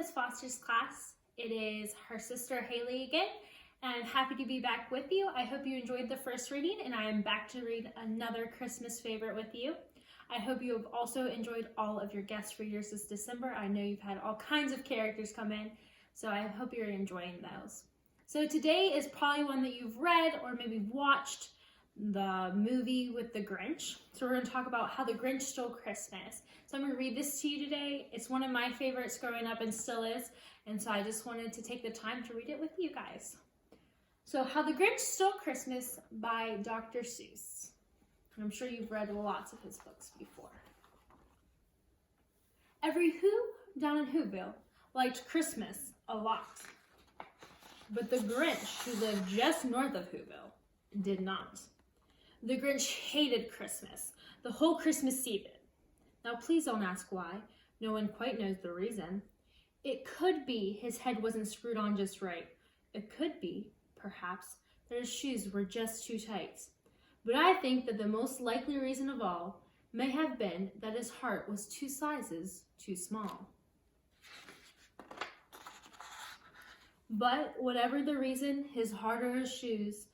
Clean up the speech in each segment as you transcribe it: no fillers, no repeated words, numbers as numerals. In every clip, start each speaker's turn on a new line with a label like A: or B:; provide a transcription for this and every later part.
A: Miss Foster's class. It is her sister Hayley again, and I'm happy to be back with you. I hope you enjoyed the first reading, and I am back to read another Christmas favorite with you. I hope you have also enjoyed all of your guest readers this December. I know you've had all kinds of characters come in, so I hope you're enjoying those. So today is probably one that you've read or maybe watched, the movie with the Grinch. So we're going to talk about how the Grinch stole Christmas. So I'm going to read this to you today. It's one of my favorites growing up and still is, and so I just wanted to take the time to read it with you guys. So How the Grinch Stole Christmas by Dr. Seuss. I'm sure you've read lots of his books before. Every Who down in Whoville liked Christmas a lot, but the Grinch, who lived just north of Whoville, did not. The Grinch hated Christmas, the whole Christmas season. Now please don't ask why. No one quite knows the reason. It could be his head wasn't screwed on just right. It could be, perhaps, that his shoes were just too tight. But I think that the most likely reason of all may have been that his heart was 2 sizes too small. But whatever the reason, his heart or his shoes,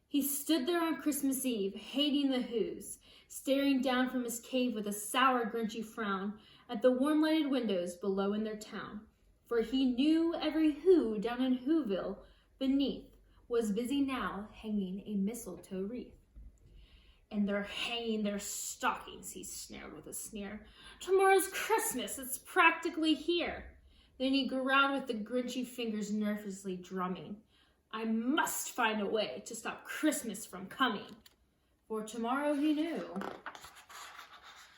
A: he stood there on Christmas Eve, hating the Whos, staring down from his cave with a sour, grinchy frown at the warm-lighted windows below in their town. For he knew every Who down in Whoville beneath was busy now hanging a mistletoe wreath. And they're hanging their stockings, he snared with a sneer. Tomorrow's Christmas, it's practically here. Then he growled with the grinchy fingers nervously drumming. I must find a way to stop Christmas from coming. For tomorrow he knew.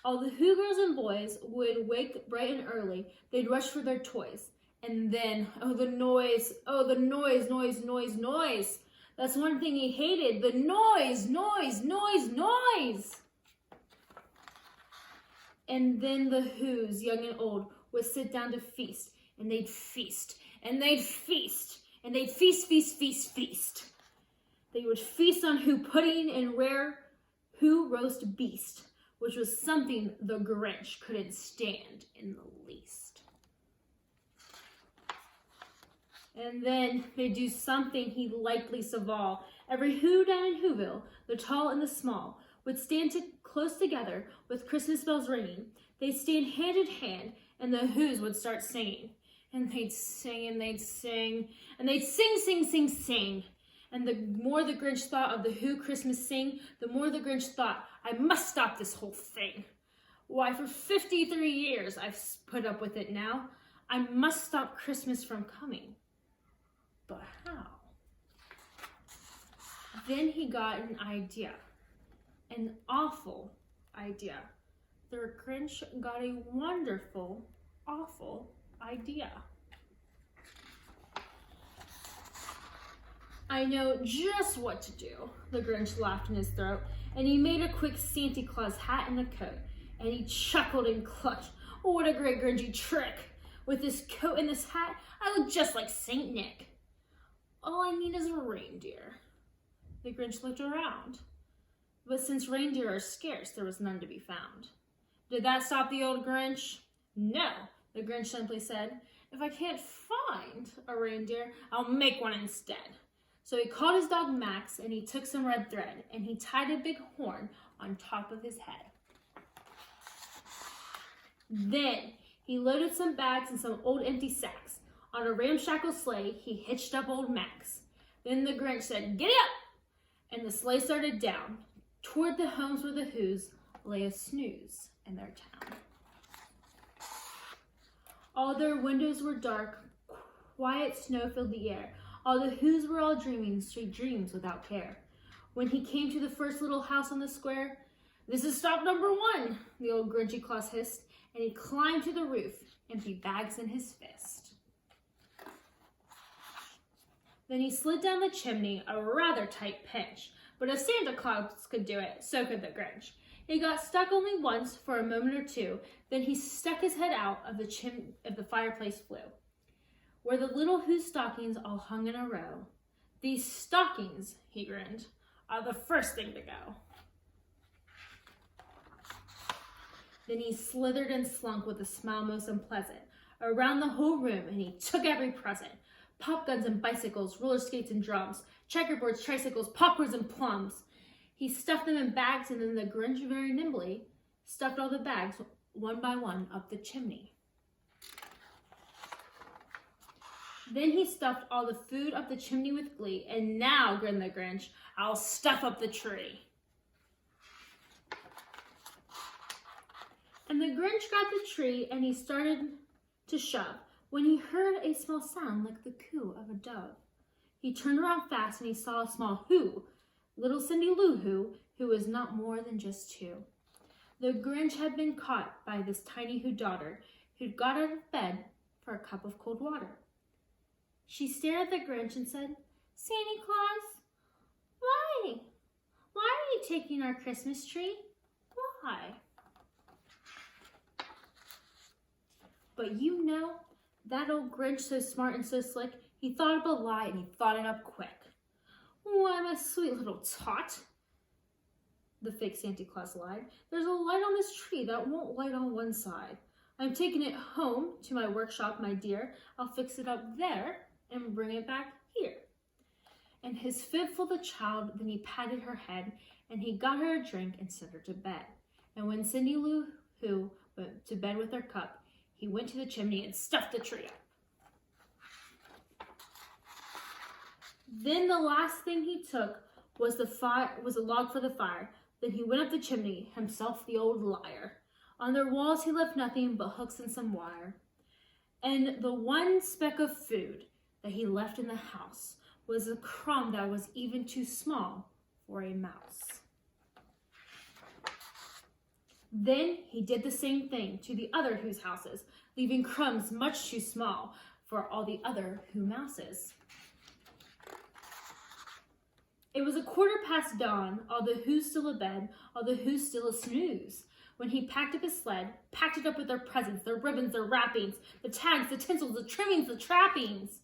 A: All the Who girls and boys would wake bright and early. They'd rush for their toys. And then, oh the noise, noise. That's one thing he hated, the noise. And then the Whos, young and old, would sit down to feast. And they'd feast, and they'd feast, and they'd feast. They would feast on Who pudding and rare Who roast beast, which was something the Grinch couldn't stand in the least. And then they'd do something he liked least of all. Every Who down in Whoville, the tall and the small, would stand close together with Christmas bells ringing. They'd stand hand in hand, and the Whos would start singing. And they'd sing, and they'd sing, and they'd sing. And the more the Grinch thought of the Who Christmas sing, the more the Grinch thought, I must stop this whole thing. Why, for 53 years I've put up with it now. I must stop Christmas from coming. But how? Then he got an idea, an awful idea. The Grinch got a wonderful, awful idea. I know just what to do, the Grinch laughed in his throat, and he made a quick Santa Claus hat and a coat, and he chuckled and clucked. Oh, what a great Grinchy trick! With this coat and this hat, I look just like Saint Nick. All I need is a reindeer. The Grinch looked around, but since reindeer are scarce, there was none to be found. Did that stop the old Grinch? No. The Grinch simply said, if I can't find a reindeer, I'll make one instead. So he called his dog Max, and he took some red thread, and he tied a big horn on top of his head. Then he loaded some bags and some old empty sacks. On a ramshackle sleigh, he hitched up old Max. Then the Grinch said, giddy up! And the sleigh started down toward the homes where the Whos lay a snooze in their town. All their windows were dark, quiet snow filled the air. All the Whos were all dreaming sweet dreams without care. When he came to the first little house on the square, this is stop number 1, the old Grinchy Claus hissed, and he climbed to the roof, empty bags in his fist. Then he slid down the chimney, a rather tight pinch, but if Santa Claus could do it, so could the Grinch. He got stuck only once for a moment or two, then he stuck his head out of the fireplace flue, where the little Who stockings all hung in a row. These stockings, he grinned, are the first thing to go. Then he slithered and slunk with a smile most unpleasant around the whole room, and he took every present. Pop guns and bicycles, roller skates and drums, checkerboards, tricycles, popcorns and plums. He stuffed them in bags, and then the Grinch very nimbly stuffed all the bags one by one up the chimney. Then he stuffed all the food up the chimney with glee, and now, grinned the Grinch, I'll stuff up the tree. And the Grinch got the tree, and he started to shove, when he heard a small sound like the coo of a dove. He turned around fast, and he saw a small who, little Cindy Lou who was not more than just 2. The Grinch had been caught by this tiny Who daughter, who'd got out of bed for a cup of cold water. She stared at the Grinch and said, Santa Claus, why? Why are you taking our Christmas tree? Why? But you know, that old Grinch, so smart and so slick, he thought up a lie, and he thought it up quick. Why, my sweet little tot, the fake Santa Claus lied. There's a light on this tree that won't light on one side. I'm taking it home to my workshop, my dear. I'll fix it up there and bring it back here. And his fib full the child, then he patted her head, and he got her a drink and sent her to bed. And when Cindy Lou Who went to bed with her cup, he went to the chimney and stuffed the tree up. Then the last thing he took was a log for the fire. Then he went up the chimney, himself the old liar. On their walls he left nothing but hooks and some wire. And the one speck of food that he left in the house was a crumb that was even too small for a mouse. Then he did the same thing to the other Who's houses, leaving crumbs much too small for all the other Who mouses. It was 15:15 dawn, all the Who's still abed, all the Who's still a snooze, when he packed up his sled, packed it up with their presents, their ribbons, their wrappings, the tags, the tinsels, the trimmings, the trappings.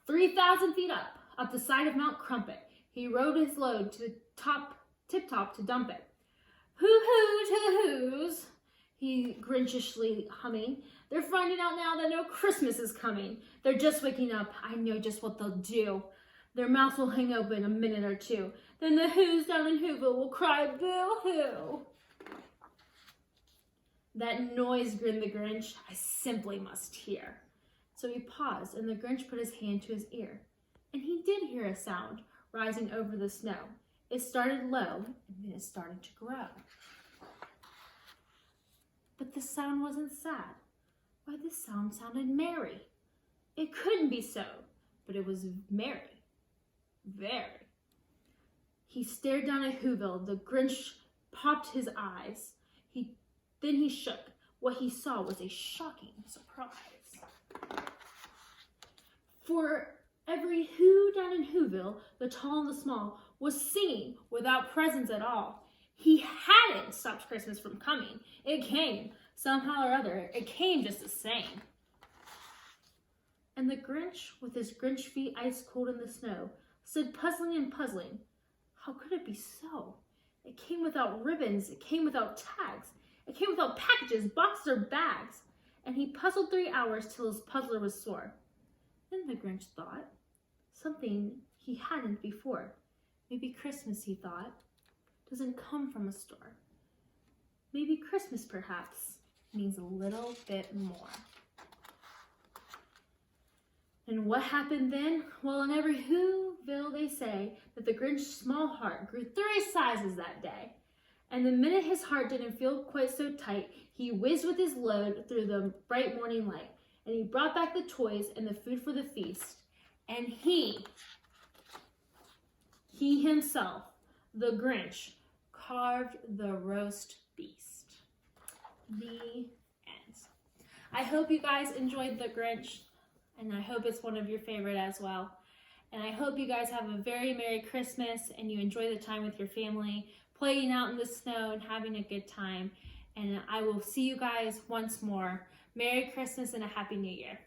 A: 3,000 feet up the side of Mount Crumpet, he rode his load to the tip-top to dump it. Hoo-hoo to the Who's, he grinchishly humming. They're finding out now that no Christmas is coming. They're just waking up. I know just what they'll do. Their mouths will hang open a minute or two. Then the Who's down in Whoville will cry boo-hoo. That noise, grinned the Grinch, I simply must hear. So he paused, and the Grinch put his hand to his ear. And he did hear a sound rising over the snow. It started low, and then it started to grow. But the sound wasn't sad. Why, the sound sounded merry. It couldn't be so, but it was merry. Very. He stared down at Whoville. The Grinch popped his eyes. Then he shook. What he saw was a shocking surprise. For every Who down in Whoville, the tall and the small, was singing without presents at all. He hadn't stopped Christmas from coming. It came, somehow or other. It came just the same. And the Grinch, with his Grinch feet ice cold in the snow, stood puzzling and puzzling. How could it be so? It came without ribbons. It came without tags. It came without packages, boxes, or bags. And he puzzled 3 hours till his puzzler was sore. Then the Grinch thought, something he hadn't before. Maybe Christmas, he thought, doesn't come from a store. Maybe Christmas, perhaps, means a little bit more. And what happened then? Well, in every Whoville they say that the Grinch's small heart grew 3 sizes that day. And the minute his heart didn't feel quite so tight, he whizzed with his load through the bright morning light. And he brought back the toys and the food for the feast. And he himself, the Grinch, carved the roast beast. The end. I hope you guys enjoyed the Grinch, and I hope it's one of your favorite as well. And I hope you guys have a very Merry Christmas and you enjoy the time with your family, playing out in the snow and having a good time. And I will see you guys once more. Merry Christmas and a Happy New Year.